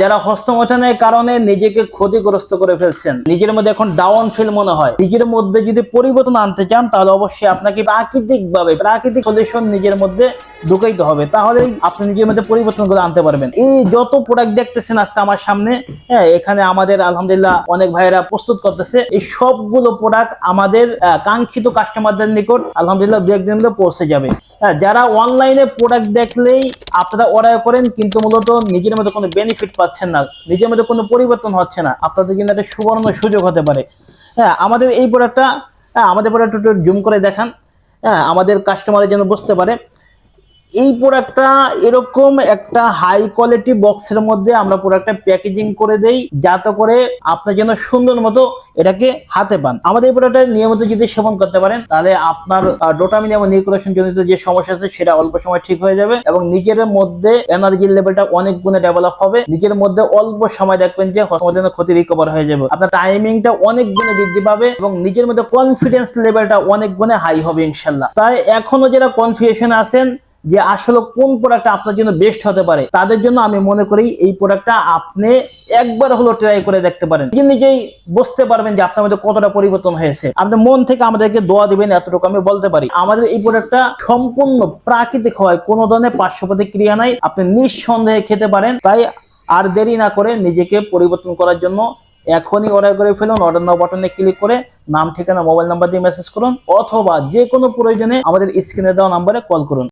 যারা হস্তমৈথুনের কারণে নিজেকে ক্ষতিগ্রস্ত করে ফেলছেন, নিজের মধ্যে এখন ডাউন ফিল মনে হয়, নিজের মধ্যে যদি পরিবর্তন আনতে চান তাহলে অবশ্যই আপনাকে প্রাকৃতিক সলিউশন নিজের মধ্যে ঢুকাইতে হবে, তাহলেই আপনি নিজের মধ্যে পরিবর্তন করে আনতে পারবেন। এই যত প্রোডাক্ট দেখতেছেন আজকে আমার সামনে, হ্যাঁ, এখানে আমাদের আলহামদুলিল্লাহ অনেক ভাইয়েরা প্রস্তুত করতেছে। এই সবগুলো প্রোডাক্ট আমাদের কাঙ্ক্ষিত কাস্টমারদের নিকট আলহামদুলিল্লাহ দু একদিনের মধ্যে পৌঁছে যাবে। হ্যাঁ, যারা অনলাইনে প্রোডাক্ট দেখলেই আপনারা অর্ডার করেন কিন্তু মূলত নিজের মধ্যে কোনো বেনিফিট পাচ্ছেন না, নিজের মধ্যে কোনো পরিবর্তন হচ্ছে না, আপনাদের জন্য একটা সুবর্ণ সুযোগ হতে পারে। হ্যাঁ, আমাদের এই প্রোডাক্টটা, আমাদের প্রোডাক্টটা একটু জুম করে দেখান, হ্যাঁ, আমাদের কাস্টমারের যেন বুঝতে পারে। এই প্রোডাক্টটা এরকম একটা হাই কোয়ালিটি বক্সের মধ্যে আমরা প্রোডাক্টটা প্যাকেজিং করে দেই, যাতে করে আপনি যেন সুন্দর মতো এটাকে হাতে পান। আমাদের এই প্রোডাক্টটা নিয়মিত যদি সেবন করতে পারেন তাহলে আপনার ডোপামিন এবং নিউক্লিয়েশন জনিত যে সমস্যা আছে সেটা অল্প সময় ঠিক হয়ে যাবে এবং নিজের মধ্যে এনার্জি লেভেলটা অনেক গুণে ডেভেলপ হবে। নিজের মধ্যে অল্প সময় দেখবেন যে হস্তমৈথুনের ক্ষতি রিকভার হয়ে যাবে, আপনার টাইমিংটা অনেক গুণে বৃদ্ধি পাবে এবং নিজের মধ্যে কনফিডেন্স লেভেলটা অনেক গুণে হাই হবে ইনশাল্লাহ। তাই এখনো যারা কনফিউশন আছেন যে আসলে কোন প্রোডাক্টটা আপনার জন্য বেস্ট হতে পারে, তাদের জন্য আমি মনে করি এই প্রোডাক্টটা আপনি একবার হলো ট্রাই করে দেখতে পারেন, নিজেই বুঝতে পারবেন যে আপনার মধ্যে কতটা পরিবর্তন হয়েছে। আপনি মন থেকে আমাদেরকে দোয়া দিবেন, এতটুকু আমি বলতে পারি। আমাদের এই প্রোডাক্টটা সম্পূর্ণ প্রাকৃতিক হয়, কোনো ধরনের পার্শ্ব প্রতিক্রিয়া নাই, আপনি নিঃসন্দেহে খেতে পারেন। তাই আর দেরি না করে নিজেকে পরিবর্তন করার জন্য এখনই অর্ডার করে ফেলুন। অর্ডার নাও বাটনে ক্লিক করে নাম, ঠিকানা, মোবাইল নাম্বার দিয়ে মেসেজ করুন অথবা যে কোনো প্রয়োজনে আমাদের স্ক্রিনে দেওয়া নাম্বারে কল করুন।